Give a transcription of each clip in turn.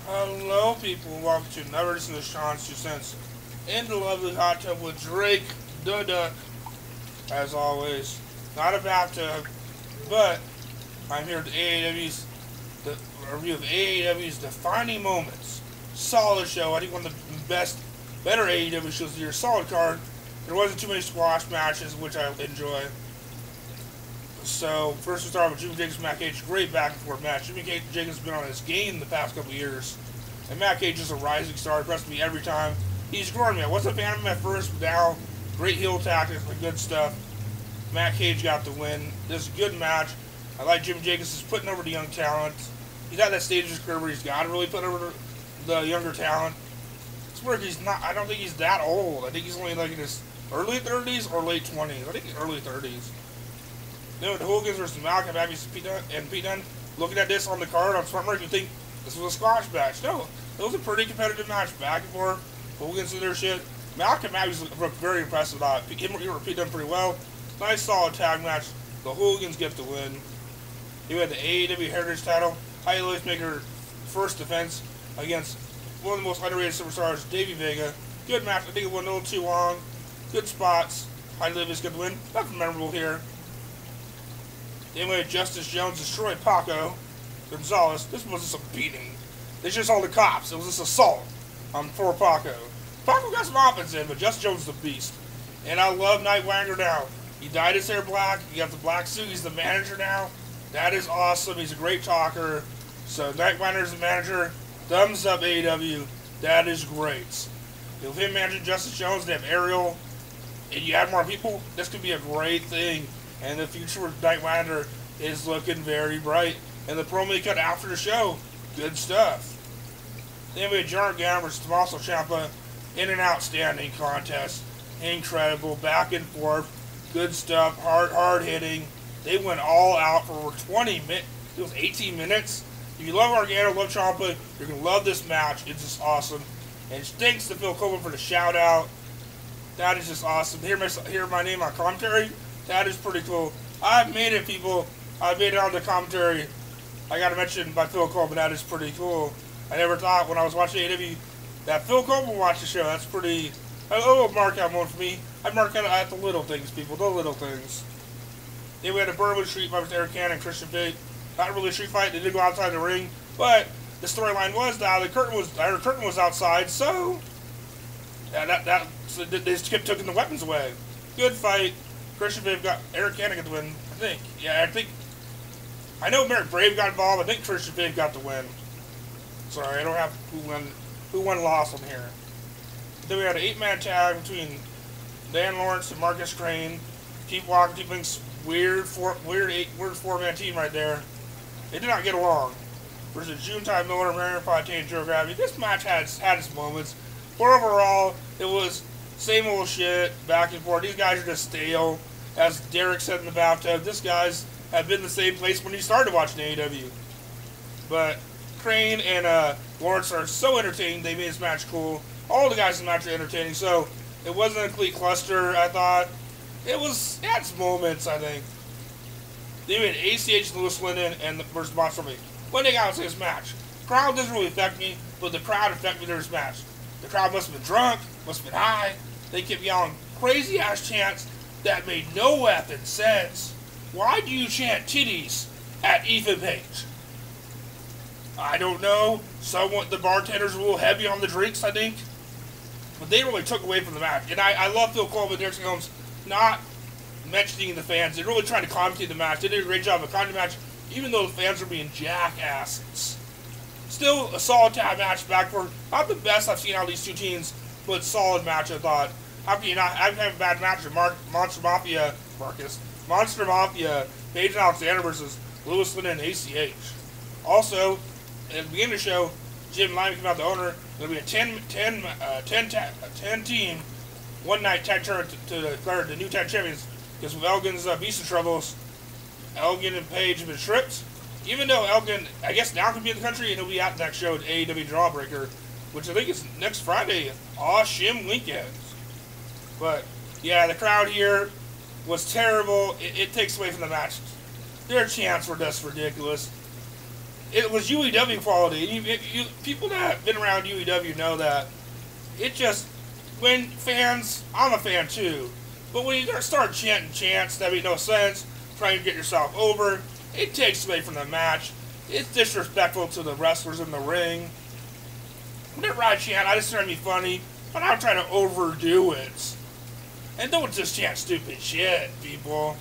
Hello, people, and welcome to another edition of Sean's 2 Cents in the lovely hot tub with Drake, the Duck, as always. Not a bathtub, but I'm here with the review of AAW's Defining Moments. Solid show. I think one of the better AAW shows of the year. Solid card. There wasn't too many squash matches, which I enjoy. So, first we start with Jimmy Jacobs and Matt Cage. Great back and forth match. Jimmy Jacobs has been on his game the past couple of years. And Matt Cage is a rising star. Impressed me every time. He's growing me. I wasn't a fan of him at first, but now, great heel tactics and good stuff. Matt Cage got the win. This is a good match. I like Jimmy Jacobs is putting over the young talent. He's at that stage of his career where he's got to really put over the younger talent. It's where he's not, I don't think he's that old. I think he's only like in his early 30s or late 20s. I think early 30s. Then with the Hooligans versus Mallaki and Pete Dunne, looking at this on the card on Smart Mark, you think this was a squash match. No, it was a pretty competitive match, back and forth. Hooligans did their shit. Mallaki and Matt looked very impressive. He Pete Dunne pretty well. Nice solid tag match. The Hooligans get the win. You had the AAW Heritage title. Heidi make her first defense against one of the most underrated superstars, Davey Vega. Good match. I think it went a little too long. Good spots. Heidi gets the win. Nothing memorable here. Then we had Justice Jones destroy Paco. Gonzalez. This wasn't some beating. They just all the cops. It was just assault for Paco. Paco got some offense in, but Justice Jones is the beast. And I love Nightwanger now. He dyed his hair black. He got the black suit. He's the manager now. That is awesome. He's a great talker. So Nightwanger's the manager. Thumbs up AEW. That is great. With him managing Justice Jones, they have Ariel. And you add more people, this could be a great thing. And the future with Nightwanger is looking very bright. And the promo he cut after the show, good stuff. Then we had Gargano versus Tomasso Ciampa in an outstanding contest. Incredible, back and forth, good stuff, hard hitting. They went all out for over 20 minutes. It was 18 minutes. If you love Gargano, love Ciampa, you're going to love this match. It's just awesome. And thanks to Phil Coleman for the shout out. That is just awesome. Hear my name on commentary. That is pretty cool. I've made it, people. I've made it on the commentary. I got to mention by Phil Coleman. That is pretty cool. I never thought when I was watching AEW that Phil Coleman watched the show. That's pretty. A little mark out moment for me. I mark out at the little things, people. The little things. Then we had a Berwyn street fight with Arik and Christian Big. Not really a street fight. They did go outside the ring, but the storyline was that the curtain was outside, so so they just kept taking the weapons away. Good fight. Christian Big got Arik Cannon got the win. I think. Yeah, I know Merrick Brave got involved. I think Christian Big got the win. Sorry, I don't have who won lost on here. Then we had an 8-man tag between Dan Lawrence and Markus Crane. Keep walking, keep things weird 4-man team right there. They did not get along. Versus Junthai, Miller, Marion, Fontaine, Joe Gravity. This match had its moments. But overall, it was same old shit, back and forth. These guys are just stale. As Derek said in the bathtub, these guys have been in the same place when he started watching AEW. But Crane and Lawrence are so entertaining. They made this match cool. All the guys in the match are entertaining. So it wasn't a complete cluster, I thought. It had its moments, I think. They made ACH, Lewis Lyndon, and versus Monster Me. When they got into this match, crowd doesn't really affect me, but the crowd affected me during this match. The crowd must have been drunk, must have been high. They kept yelling crazy ass chants that made no effing sense. Why do you chant titties at Ethan Page? I don't know. The bartenders were a little heavy on the drinks, I think. But they really took away from the match. And I love Phil Coleman and Derek Holmes not mentioning the fans. They're really trying to commentate the match. They did a great job of commentating the match, even though the fans were being jackasses. Still a solid tag match back for not the best I've seen out of these two teams, but solid match, I thought. How can you not have a bad match with Monster Mafia, Monster Mafia, Paige and Alexander versus Lewis Lyndon and ACH. Also, at the beginning of the show, Jim Lyman came out, the owner. There'll be a 10-team one-night tag tournament to declare the new tag champions. Because with Elgin's visa troubles, Elgin and Page have been stripped. Even though Elgin, I guess now can be in the country, and he'll be at the next show at AEW Drawbreaker, which I think is next Friday. Shim weekends. But, yeah, the crowd here was terrible. It takes away from the match. Their chants were just ridiculous. it was UEW quality. And people that have been around UEW know that it just, when fans, I'm a fan too, but when you start chanting chants that make no sense, trying to get yourself over, it takes away from the match. It's disrespectful to the wrestlers in the ring. Whenever I chant, I just try to be funny, but I'm trying to overdo it. And don't just chant stupid shit, people.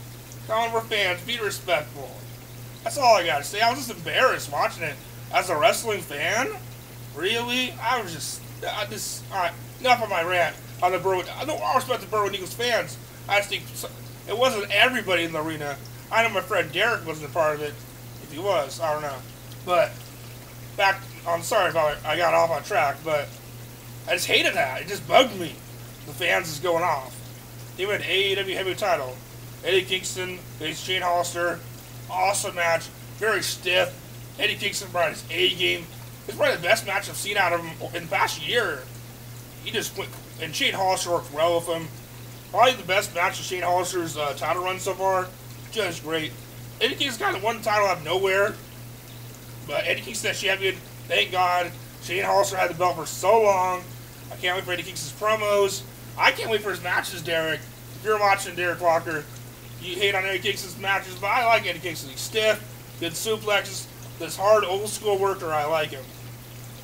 Come on, we're fans. Be respectful. That's all I gotta say. I was just embarrassed watching it as a wrestling fan. Really? I was just... Alright, enough of my rant on the Berwyn. I don't respect the Berwyn Eagles fans. I just think it wasn't everybody in the arena. I know my friend Derek wasn't a part of it. If he was, I don't know. But, back... I'm sorry about it. I got off on track, but I just hated that. It just bugged me. The fans is going off. They went AAW heavyweight title. Eddie Kingston faced Shane Hollister. Awesome match. Very stiff. Eddie Kingston brought his A game. It's probably the best match I've seen out of him in the past year. He just went, and Shane Hollister worked well with him. Probably the best match of Shane Hollister's title run so far. Just great. Eddie Kingston kind of won the title out of nowhere. But Eddie Kingston that champion, thank God. Shane Hollister had the belt for so long. I can't wait for Eddie Kingston's promos. I can't wait for his matches, Derek. If you're watching Derek Walker, you hate on Eddie Kingston's matches, but I like Eddie Kingston. He's stiff, good suplexes, this hard old school worker. I like him.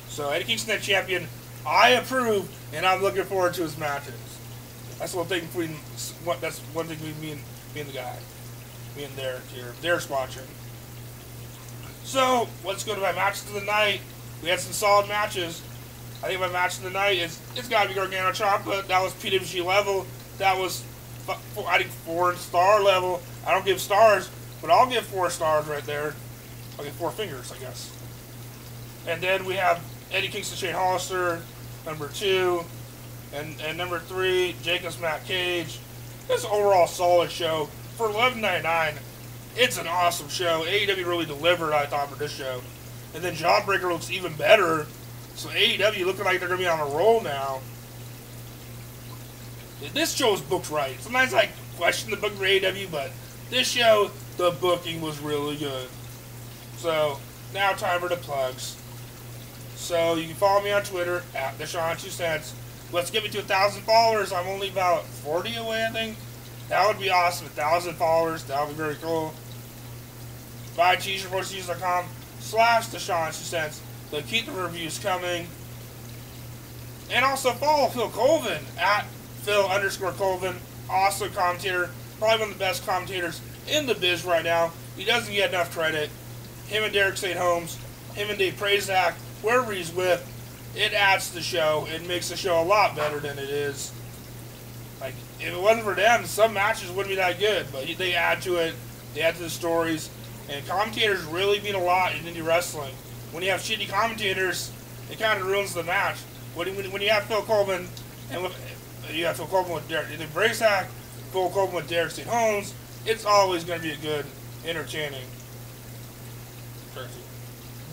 So Eddie Kingston, that champion, I approve, and I'm looking forward to his matches. That's one thing between. That's one thing between me and the guy, me and Derek here. Derek's watching. So let's go to my matches of the night. We had some solid matches. I think my match of the night it's got to be Gargano Ciampa. That was PWG level. That was, I think, 4-star level. I don't give stars, but I'll give 4 stars right there. I'll give 4 fingers, I guess. And then we have Eddie Kingston, Shane Hollister, number 2. And number 3, Jacobs, Matt Cage. This overall solid show. For $11.99, it's an awesome show. AEW really delivered, I thought, for this show. And then Jawbreaker looks even better. So AEW looking like they're going to be on a roll now. This show is booked right. Sometimes I question the booking for AEW, but this show, the booking was really good. So, now time for the plugs. So, you can follow me on Twitter, at TheSean2Cents. Let's get me to 1,000 followers. I'm only about 40 away, I think. That would be awesome. 1,000 followers. That would be very cool. Buy t-shirts.com/TheSean2Cents. They'll keep the reviews coming. And also follow Phil Colvin at Phil_Colvin. Awesome commentator. Probably one of the best commentators in the biz right now. He doesn't get enough credit. Him and Derek St. Holmes, him and Dave Prazak, wherever he's with, it adds to the show. It makes the show a lot better than it is. Like, if it wasn't for them, some matches wouldn't be that good. But they add to it. They add to the stories. And commentators really mean a lot in indie wrestling. When you have shitty commentators, it kind of ruins the match. When you have Phil Colvin, and you have Phil Colvin with Derek Prazak, Phil Colvin with Derek St. Holmes, it's always going to be a good, entertaining.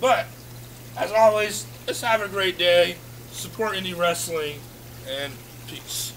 But, as always, let's have a great day, support indie wrestling, and peace.